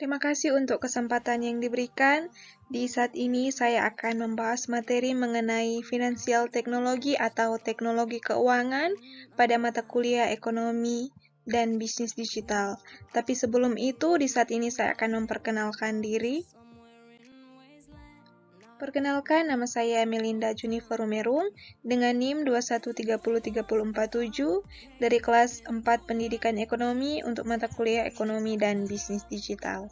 Terima kasih untuk kesempatan yang diberikan. Di saat ini saya akan membahas materi mengenai finansial teknologi atau teknologi keuangan pada mata kuliah ekonomi dan bisnis digital. Tapi sebelum itu, di saat ini saya akan memperkenalkan diri. Perkenalkan, nama saya Melinda Junifer Romerung dengan NIM 21303047 dari kelas 4 Pendidikan Ekonomi untuk mata kuliah Ekonomi dan Bisnis Digital.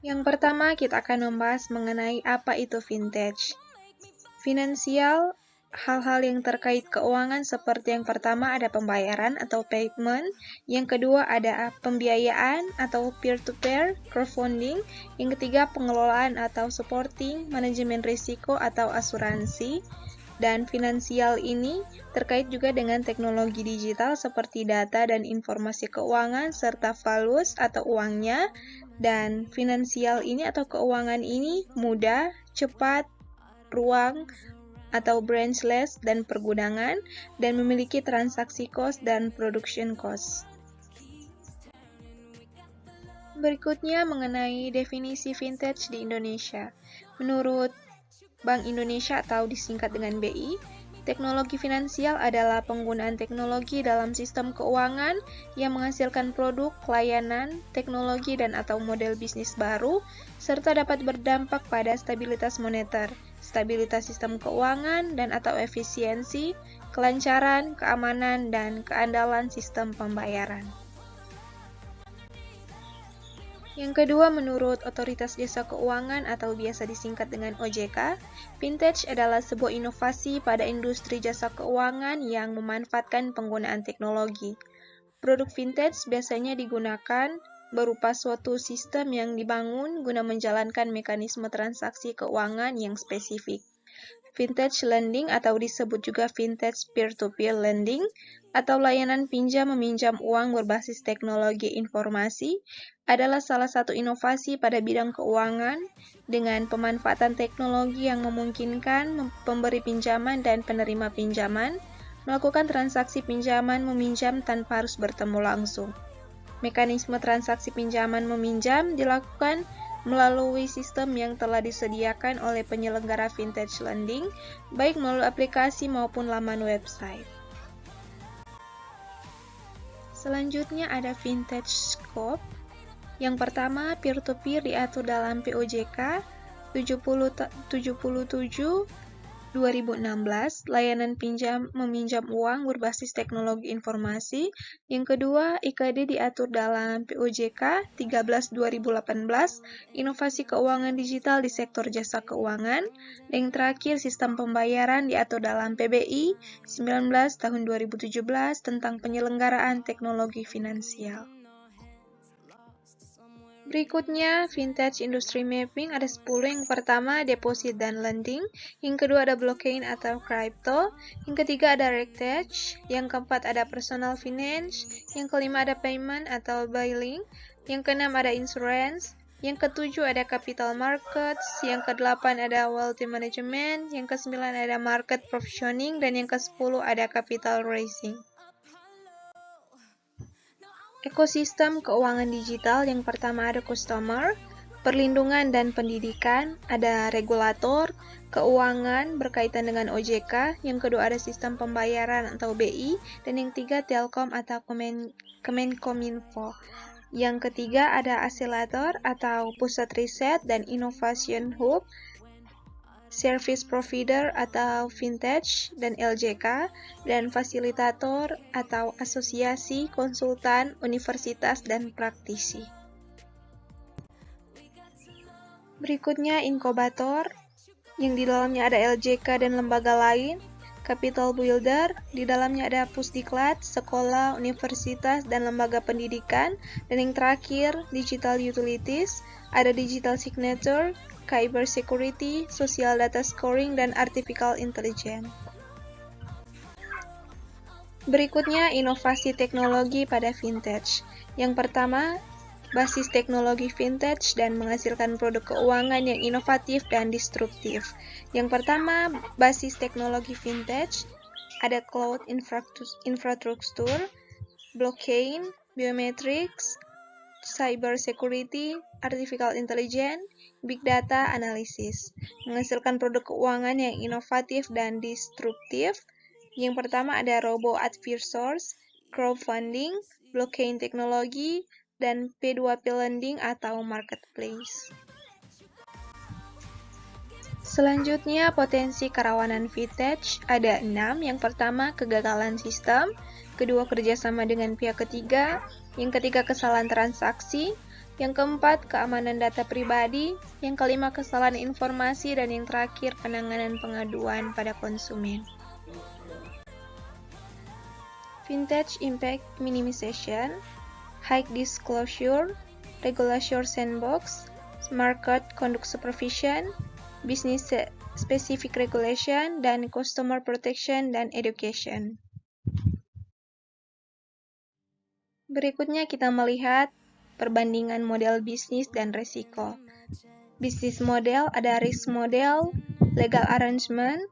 Yang pertama, kita akan membahas mengenai apa itu vintage. Finansial, hal-hal yang terkait keuangan seperti yang pertama ada pembayaran atau payment, yang kedua ada pembiayaan atau peer-to-peer, crowdfunding, yang ketiga pengelolaan atau supporting, manajemen risiko atau asuransi, dan finansial ini terkait juga dengan teknologi digital seperti data dan informasi keuangan serta values atau uangnya, dan finansial ini atau keuangan ini mudah, cepat, ruang, atau branchless dan pergudangan, dan memiliki transaksi cost dan production cost. Berikutnya mengenai definisi vintage di Indonesia. Menurut Bank Indonesia atau disingkat dengan BI, teknologi finansial adalah penggunaan teknologi dalam sistem keuangan yang menghasilkan produk, layanan, teknologi dan atau model bisnis baru, serta dapat berdampak pada stabilitas moneter, stabilitas sistem keuangan dan atau efisiensi, kelancaran, keamanan, dan keandalan sistem pembayaran. Yang kedua, menurut Otoritas Jasa Keuangan atau biasa disingkat dengan OJK, vintage adalah sebuah inovasi pada industri jasa keuangan yang memanfaatkan penggunaan teknologi. Produk vintage biasanya digunakan berupa suatu sistem yang dibangun guna menjalankan mekanisme transaksi keuangan yang spesifik. Vintage lending atau disebut juga vintage peer-to-peer lending atau layanan pinjam-meminjam uang berbasis teknologi informasi adalah salah satu inovasi pada bidang keuangan dengan pemanfaatan teknologi yang memungkinkan pemberi pinjaman dan penerima pinjaman melakukan transaksi pinjaman meminjam tanpa harus bertemu langsung. Mekanisme transaksi pinjaman meminjam dilakukan melalui sistem yang telah disediakan oleh penyelenggara vintage lending, baik melalui aplikasi maupun laman website. Selanjutnya ada vintage scope. Yang pertama, peer-to-peer diatur dalam POJK 77/2016, layanan pinjam-meminjam uang berbasis teknologi informasi. Yang kedua, IKD diatur dalam POJK 13/2018, inovasi keuangan digital di sektor jasa keuangan. Dan yang terakhir, sistem pembayaran diatur dalam PBI 19 tahun 2017 tentang penyelenggaraan teknologi finansial. Berikutnya, vintage industry mapping ada 10. Yang pertama, deposit dan lending. Yang kedua ada blockchain atau crypto. Yang ketiga ada retail. Yang keempat ada personal finance. Yang kelima ada payment atau billing. Yang keenam ada insurance. Yang ketujuh ada capital markets. Yang kedelapan ada wealth management. Yang kesembilan ada market provisioning. Dan yang kesepuluh ada capital raising. Ekosistem keuangan digital, yang pertama ada customer, perlindungan dan pendidikan, ada regulator, keuangan berkaitan dengan OJK, yang kedua ada sistem pembayaran atau BI, dan yang ketiga telkom atau Kemenkominfo. Yang ketiga ada accelerator atau pusat riset dan innovation hub, service provider atau vintage dan LJK, dan fasilitator atau asosiasi konsultan universitas dan praktisi. Berikutnya inkubator, yang di dalamnya ada LJK dan lembaga lain, capital builder, di dalamnya ada pusdiklat, sekolah, universitas, dan lembaga pendidikan, dan yang terakhir digital utilities, ada digital signature, cyber security, social data scoring, dan artificial intelligence. Berikutnya, inovasi teknologi pada vintage. Yang pertama, basis teknologi vintage dan menghasilkan produk keuangan yang inovatif dan disruptif. Yang pertama, basis teknologi vintage, ada cloud infrastruktur, blockchain, biometrics, cyber security, artificial intelligence, big data analysis, menghasilkan produk keuangan yang inovatif dan disruptif. Yang pertama ada robo advisors, crowdfunding, blockchain teknologi, dan P2P lending atau marketplace. Selanjutnya, potensi kerawanan vintage ada 6. Yang pertama, kegagalan sistem. Kedua, kerjasama dengan pihak ketiga. Yang ketiga, kesalahan transaksi. Yang keempat, keamanan data pribadi. Yang kelima, kesalahan informasi. Dan yang terakhir, penanganan pengaduan pada konsumen. Vintage Impact Minimization, High Disclosure, Regulation Sandbox, Market Conduct Supervision, Business Specific Regulation, dan Customer Protection dan Education. Berikutnya kita melihat perbandingan model bisnis dan resiko. Bisnis model ada risk model, legal arrangement,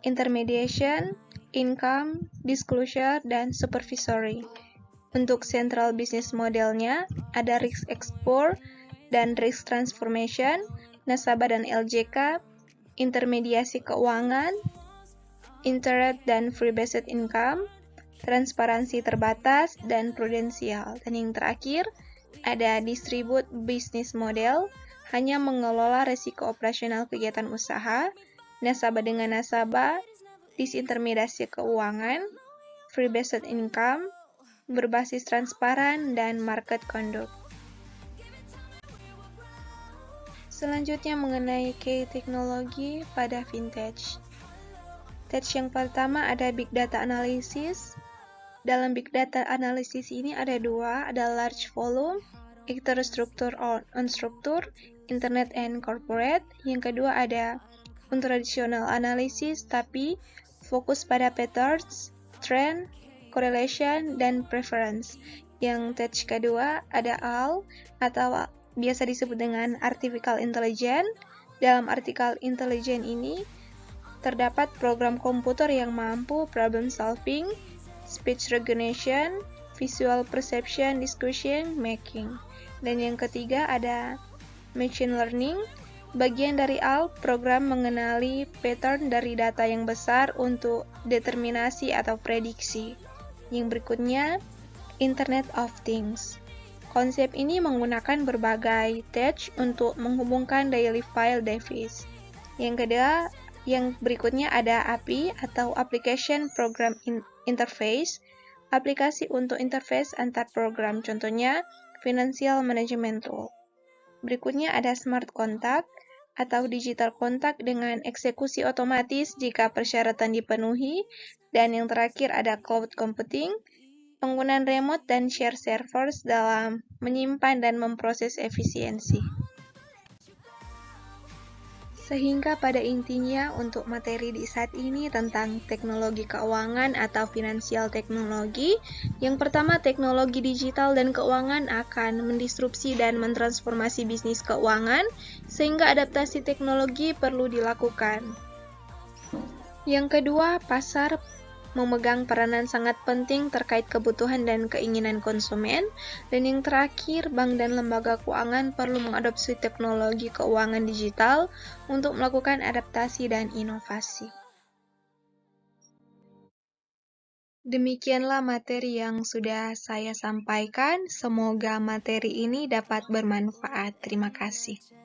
intermediation, income, disclosure, dan supervisory. Untuk central business modelnya ada risk export dan risk transformation, nasabah dan LJK, intermediasi keuangan, interest dan free-based income, transparansi terbatas, dan prudensial. Dan yang terakhir, ada distribute business model, hanya mengelola risiko operasional kegiatan usaha, nasabah dengan nasabah, disintermediasi keuangan, free-based income, berbasis transparan, dan market conduct. Selanjutnya mengenai key teknologi pada vintage. Vintage yang pertama ada big data analysis. Dalam big data analysis ini ada dua, ada large volume, structure or unstructured, internet and corporate. Yang kedua ada untraditional analysis tapi fokus pada patterns, trend, correlation, dan preference. Yang vintage kedua ada AL atau biasa disebut dengan artificial intelligence. Dalam artificial intelligence ini terdapat program komputer yang mampu problem solving, speech recognition, visual perception, discussion making. Dan yang ketiga ada machine learning. Bagian dari AL, program mengenali pattern dari data yang besar untuk determinasi atau prediksi. Yang berikutnya, Internet of Things. Konsep ini menggunakan berbagai touch untuk menghubungkan daily file device. Yang berikutnya ada API atau Application Program Interface, aplikasi untuk interface antar program, contohnya Financial Management Tool. Berikutnya ada Smart Contact atau Digital Contact dengan eksekusi otomatis jika persyaratan dipenuhi. Dan yang terakhir ada Cloud Computing, penggunaan remote dan share servers dalam menyimpan dan memproses efisiensi. Sehingga pada intinya untuk materi di saat ini tentang teknologi keuangan atau finansial teknologi, yang pertama teknologi digital dan keuangan akan mendisrupsi dan mentransformasi bisnis keuangan, sehingga adaptasi teknologi perlu dilakukan. Yang kedua, pasar memegang peranan sangat penting terkait kebutuhan dan keinginan konsumen. Dan yang terakhir, bank dan lembaga keuangan perlu mengadopsi teknologi keuangan digital untuk melakukan adaptasi dan inovasi. Demikianlah materi yang sudah saya sampaikan. Semoga materi ini dapat bermanfaat. Terima kasih.